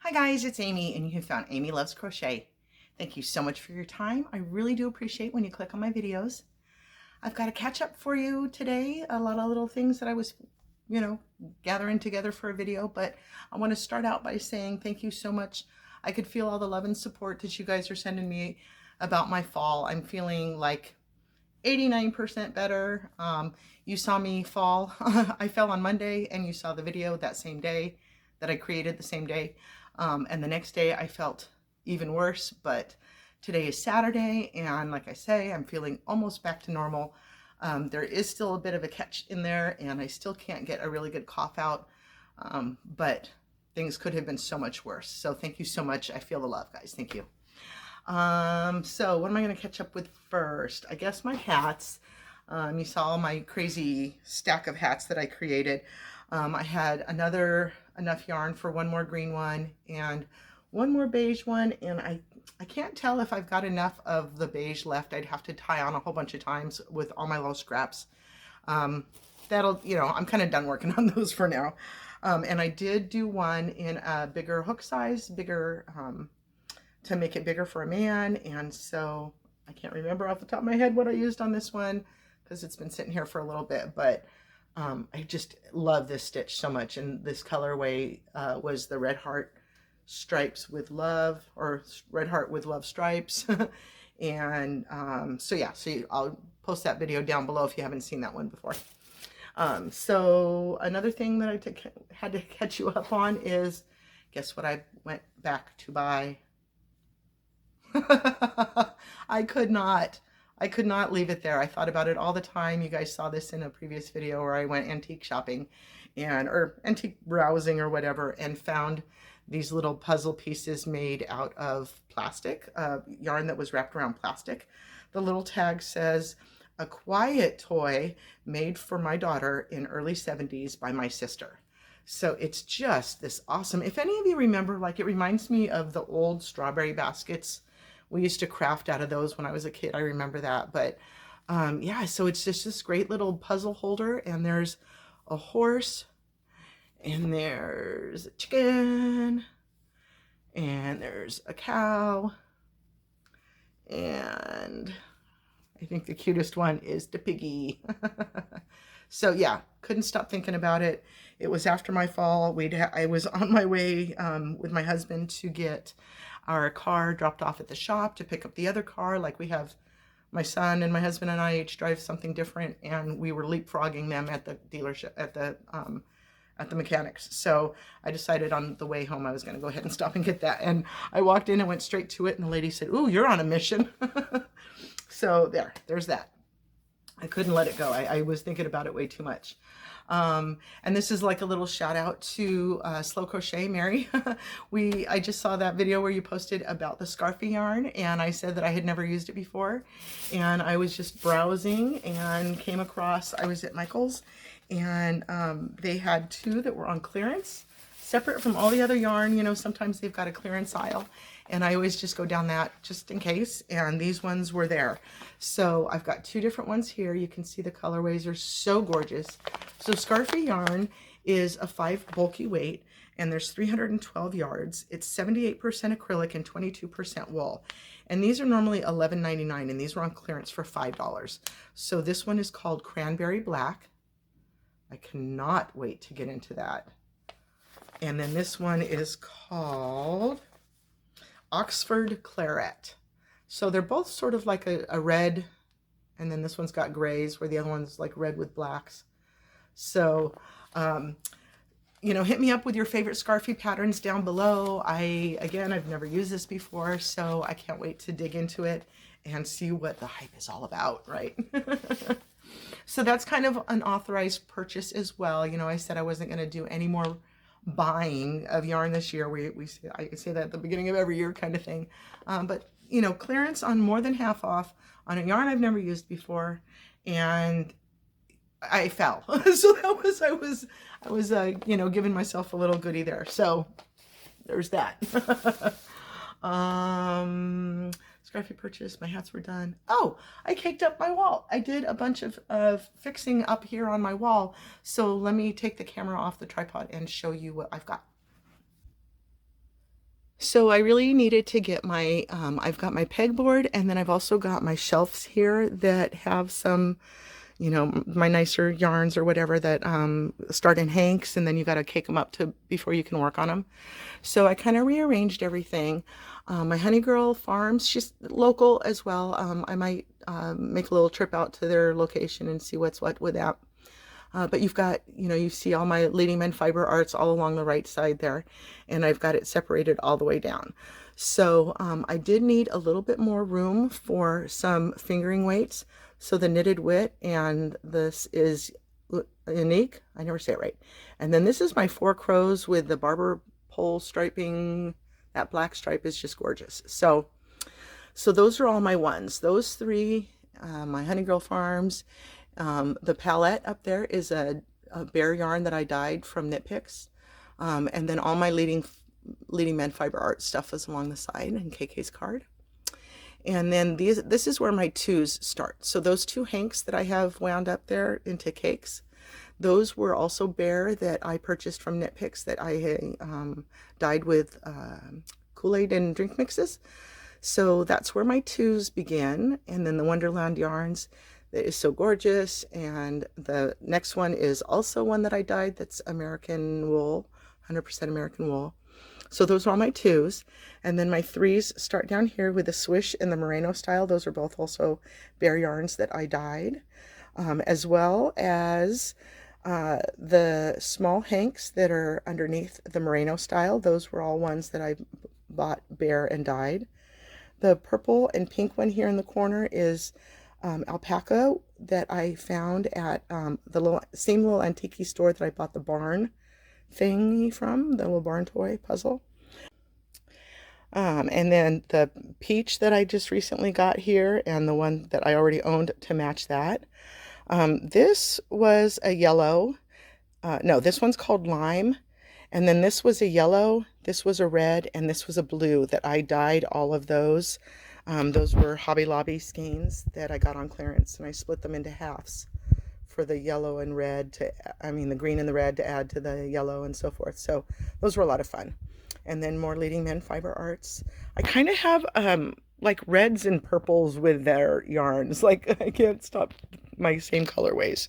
Hi guys, it's Amy and you have found Amy Loves Crochet. Thank you so much for your time. I really do appreciate when you click on my videos. I've got a catch up for you today. A lot of little things that I was, gathering together for a video, but I want to start out by saying thank you so much. I could feel all the love and support that you guys are sending me about my fall. I'm feeling like 89% better. You saw me fall. I fell on Monday and you saw the video that same day that I created the same day. And the next day I felt even worse, but today is Saturday and like I say, I'm feeling almost back to normal. There is still a bit of a catch in there and I still can't get a really good cough out, but things could have been so much worse. So thank you so much. I feel the love, guys. Thank you. So what am I going to catch up with first? I guess my hats. You saw my crazy stack of hats that I created. I had enough yarn for one more green one and one more beige one, and I can't tell if I've got enough of the beige left. I'd have to tie on a whole bunch of times with all my little scraps. That'll, I'm kind of done working on those for now. And I did do one in a bigger hook size, bigger, to make it bigger for a man. And so I can't remember off the top of my head what I used on this one because it's been sitting here for a little bit, but I just love this stitch so much. And this colorway was the red heart stripes with love, or red heart with love stripes. And so yeah, I'll post that video down below if you haven't seen that one before. So another thing that I had to catch you up on is, guess what I went back to buy? I could not leave it there. I thought about it all the time. You guys saw this in a previous video where I went antique shopping or antique browsing or whatever, and found these little puzzle pieces made out of plastic, yarn that was wrapped around plastic. The little tag says, "A quiet toy made for my daughter in early 70s by my sister." So it's just this awesome. If any of you remember, like, it reminds me of the old strawberry baskets. We used to craft out of those when I was a kid. I remember that. But yeah, so it's just this great little puzzle holder, and there's a horse, and there's a chicken, and there's a cow, and I think the cutest one is the piggy. So yeah, couldn't stop thinking about it. It was after my fall. I was on my way with my husband to get our car dropped off at the shop to pick up the other car. Like, we have, my son and my husband and I each drive something different, and we were leapfrogging them at the dealership, at the mechanics. So I decided on the way home I was going to go ahead and stop and get that. And I walked in and went straight to it, and the lady said, "Ooh, you're on a mission." So there's that. I couldn't let it go. I was thinking about it way too much. And this is like a little shout out to Slow Crochet Mary. I just saw that video where you posted about the Scarfy yarn, and I said that I had never used it before, and I was just browsing and came across, I was at Michael's, and they had two that were on clearance, separate from all the other yarn. Sometimes they've got a clearance aisle, and I always just go down that just in case, and these ones were there. So I've got two different ones here. You can see the colorways are so gorgeous. So Scarfy yarn is a 5 bulky weight, and there's 312 yards. It's 78% acrylic and 22% wool. And these are normally $11.99, and these were on clearance for $5. So this one is called Cranberry Black. I cannot wait to get into that. And then this one is called Oxford Claret. So they're both sort of like a red, and then this one's got grays, where the other one's like red with blacks. So, hit me up with your favorite Scarfy patterns down below. Again, I've never used this before, so I can't wait to dig into it and see what the hype is all about, right? So that's kind of an authorized purchase as well. I said I wasn't going to do any more buying of yarn this year. I say that at the beginning of every year kind of thing. But clearance on more than half off on a yarn I've never used before, and I fell. So I was giving myself a little goodie there. So there's that. Scruffy purchase, my hats were done. Oh, I caked up my wall. I did a bunch of fixing up here on my wall. So let me take the camera off the tripod and show you what I've got. So I really needed to get my, I've got my pegboard, and then I've also got my shelves here that have some, you know, my nicer yarns or whatever that start in hanks, and then you got to cake them up to before you can work on them. So I kind of rearranged everything. My Honey Girl Farms, she's local as well. I might make a little trip out to their location and see what's what with that. But you've got, you know, you see all my Leading Men fiber arts all along the right side there, and I've got it separated all the way down. So I did need a little bit more room for some fingering weights. So the Knitted Wit, and this is Unique. I never say it right. And then this is my Four Crows with the barber pole striping. That black stripe is just gorgeous. So those are all my ones. Those three, my Honey Girl Farms. The palette up there is a bare yarn that I dyed from Knit Picks. And then all my Leading Men fiber art stuff is along the side in KK's card. And then this is where my twos start. So those two hanks that I have wound up there into cakes, those were also bare that I purchased from Knit Picks that I dyed with Kool-Aid and drink mixes. So that's where my twos begin. And then the Wonderland yarns, that is so gorgeous. And the next one is also one that I dyed that's American wool, 100% American wool. So those are all my twos. And then my threes start down here with the Swish and the Merino style. Those are both also bare yarns that I dyed, as well as the small hanks that are underneath the Merino style. Those were all ones that I bought bare and dyed. The purple and pink one here in the corner is alpaca that I found at the same little antique store that I bought the barn thingy from, the little barn toy puzzle. And then the peach that I just recently got here, and the one that I already owned to match that. This was a yellow. No, this one's called lime. And then this was a yellow, this was a red, and this was a blue that I dyed all of those. Those were Hobby Lobby skeins that I got on clearance, and I split them into halves for the yellow and red the green and the red to add to the yellow and so forth. So those were a lot of fun. And then more Leading Men fiber arts. I kind of have like reds and purples with their yarns. Like I can't stop my same colorways.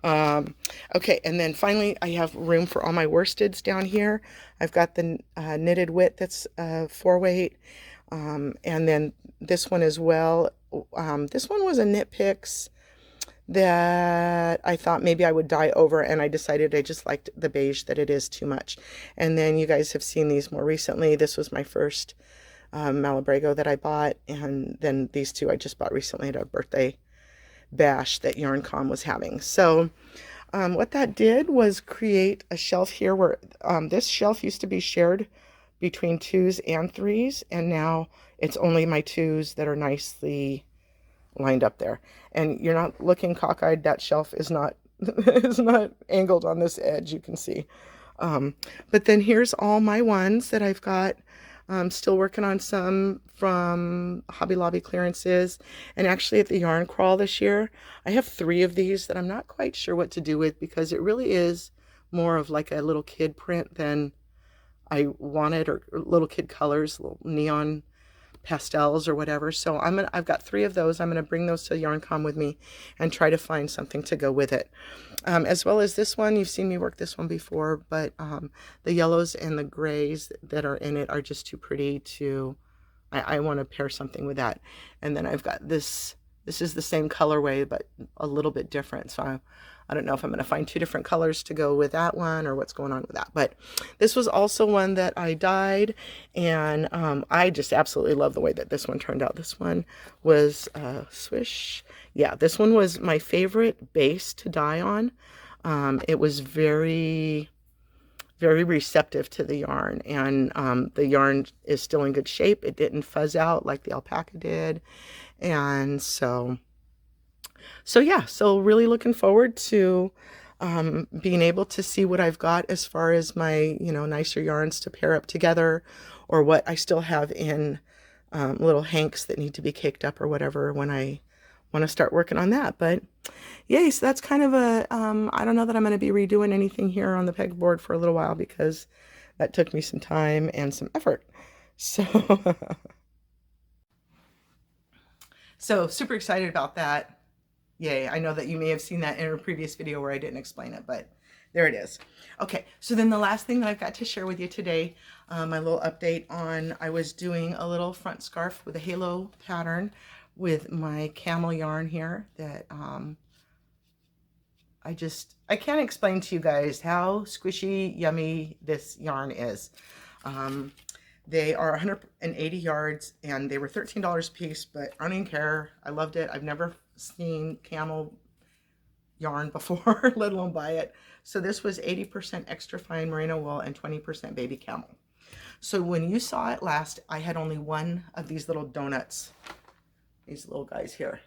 Okay, and then finally I have room for all my worsteds down here. I've got the Knitted Wit that's 4-weight. And then this one as well. This one was a Knit Picks that I thought maybe I would dye over, and I decided I just liked the beige that it is too much. And then you guys have seen these more recently. This was my first Malabrigo that I bought, and then these two I just bought recently at a birthday bash that YarnCom was having. So what that did was create a shelf here where this shelf used to be shared between twos and threes, and now it's only my twos that are nicely lined up there. And you're not looking cockeyed. That shelf is not is not angled on this edge, you can see. But then here's all my ones that I've got. Still working on some from Hobby Lobby clearances. And actually at the Yarn Crawl this year, I have 3 of these that I'm not quite sure what to do with, because it really is more of like a little kid print than I wanted, or little kid colors, little neon pastels or whatever. So I've got 3 of those. I'm gonna bring those to YarnCom with me and try to find something to go with it. As well as this one, you've seen me work this one before, but the yellows and the grays that are in it are just too pretty to, I want to pair something with that. And then I've got this is the same colorway, but a little bit different. So I don't know if I'm going to find 2 different colors to go with that one or what's going on with that. But this was also one that I dyed, and I just absolutely love the way that this one turned out. This one was Swish. Yeah, this one was my favorite base to dye on. It was very, very receptive to the yarn, and the yarn is still in good shape. It didn't fuzz out like the alpaca did. And so yeah, so really looking forward to being able to see what I've got as far as my, nicer yarns to pair up together, or what I still have in little hanks that need to be caked up or whatever when I want to start working on that. But yay, so that's kind of a, I don't know that I'm going to be redoing anything here on the pegboard for a little while, because that took me some time and some effort. So, so super excited about that. Yay. I know that you may have seen that in a previous video where I didn't explain it, but there it is. Okay, so then the last thing that I've got to share with you today, my little update on, I was doing a little front scarf with a halo pattern with my camel yarn here that I can't explain to you guys how squishy, yummy this yarn is. They are 180 yards and they were $13 a piece, but I don't even care. I loved it. I've never seen camel yarn before, let alone buy it. So this was 80% extra fine merino wool and 20% baby camel. So when you saw it last, I had only one of these little donuts, these little guys here.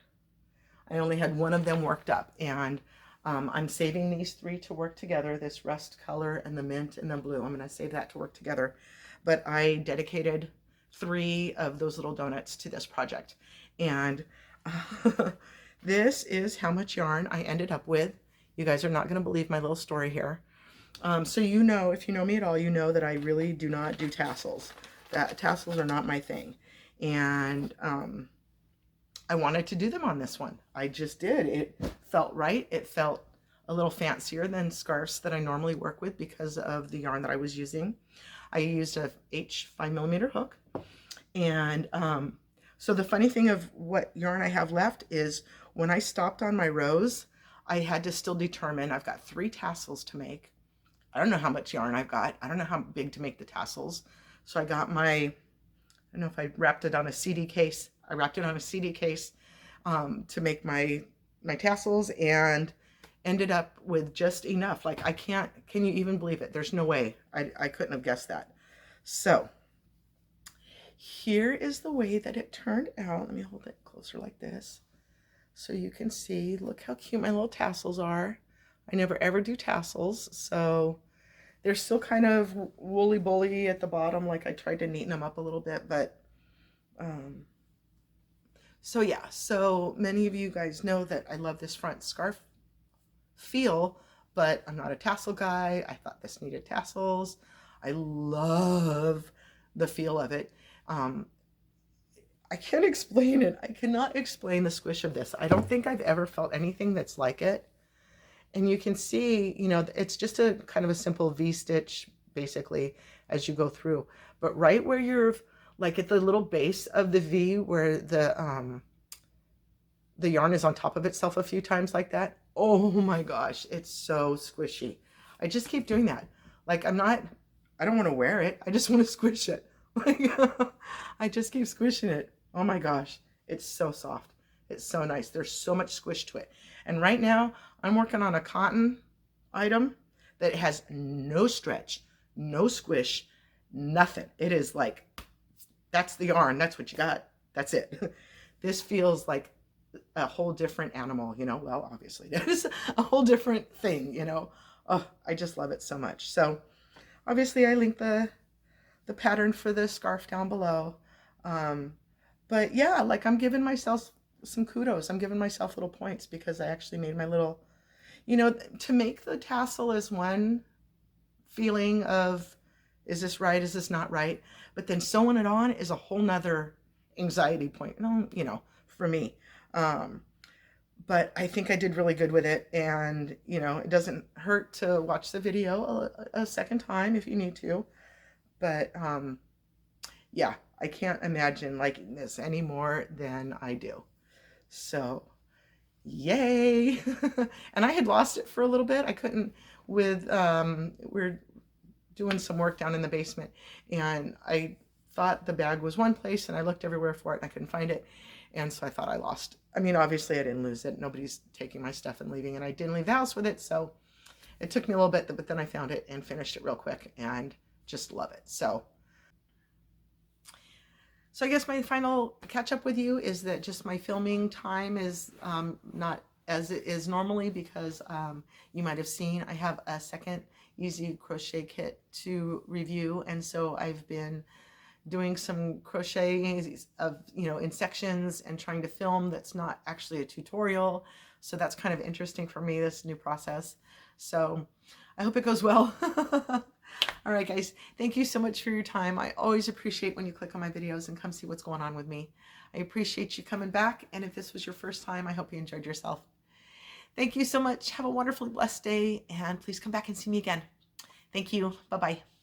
I only had one of them worked up, and I'm saving these three to work together, this rust color and the mint and the blue. I'm going to save that to work together. But I dedicated 3 of those little donuts to this project. And this is how much yarn I ended up with. You guys are not going to believe my little story here. So you know, if you know me at all, you know that I really do not do tassels. Tassels are not my thing. And I wanted to do them on this one. I just did. It felt right. It felt a little fancier than scarves that I normally work with because of the yarn that I was using. I used a H 5mm hook. And so the funny thing of what yarn I have left is when I stopped on my rows, I had to still determine, I've got 3 tassels to make. I don't know how much yarn I've got. I don't know how big to make the tassels. So I got my, I don't know if I wrapped it on a CD case. I wrapped it on a CD case to make my tassels, and ended up with just enough. Like, I can't, can you even believe it? There's no way. I couldn't have guessed that. So here is the way that it turned out. Let me hold it closer like this so you can see. Look how cute my little tassels are. I never ever do tassels, so they're still kind of woolly-bully at the bottom. Like, I tried to neaten them up a little bit, but so yeah, so many of you guys know that I love this front scarf feel, but I'm not a tassel guy. I thought this needed tassels. I love the feel of it. I can't explain it. I cannot explain the squish of this. I don't think I've ever felt anything that's like it. And you can see, you know, it's just a kind of a simple V-stitch basically as you go through. But right where you're like at the little base of the V where the yarn is on top of itself a few times like that. Oh my gosh, it's so squishy. I just keep doing that. Like, I don't want to wear it. I just want to squish it. Like, I just keep squishing it. Oh my gosh, it's so soft. It's so nice. There's so much squish to it. And right now I'm working on a cotton item that has no stretch, no squish, nothing. It is like, that's the yarn. That's what you got. That's it. This feels like a whole different animal, you know. Well, obviously it is a whole different thing, you know. Oh, I just love it so much. So obviously I linked the pattern for the scarf down below. But yeah, like, I'm giving myself some kudos. I'm giving myself little points because I actually made my little, you know, to make the tassel is one feeling of, is this right? Is this not right? But then sewing it on is a whole nother anxiety point, you know, for me. But I think I did really good with it. And, you know, it doesn't hurt to watch the video a second time if you need to. But yeah, I can't imagine liking this any more than I do. So yay. And I had lost it for a little bit. I couldn't with, we're doing some work down in the basement, and I thought the bag was one place and I looked everywhere for it and I couldn't find it. And so I thought I lost. I mean, obviously I didn't lose it. Nobody's taking my stuff and leaving, and I didn't leave the house with it. So it took me a little bit, but then I found it and finished it real quick and just love it. So I guess my final catch up with you is that just my filming time is not as it is normally because you might have seen I have a second easy crochet kit to review, and so I've been doing some crochet of, you know, in sections and trying to film that's not actually a tutorial. So that's kind of interesting for me, this new process. So I hope it goes well. All right, guys. Thank you so much for your time. I always appreciate when you click on my videos and come see what's going on with me. I appreciate you coming back. And if this was your first time, I hope you enjoyed yourself. Thank you so much. Have a wonderfully blessed day. And please come back and see me again. Thank you. Bye-bye.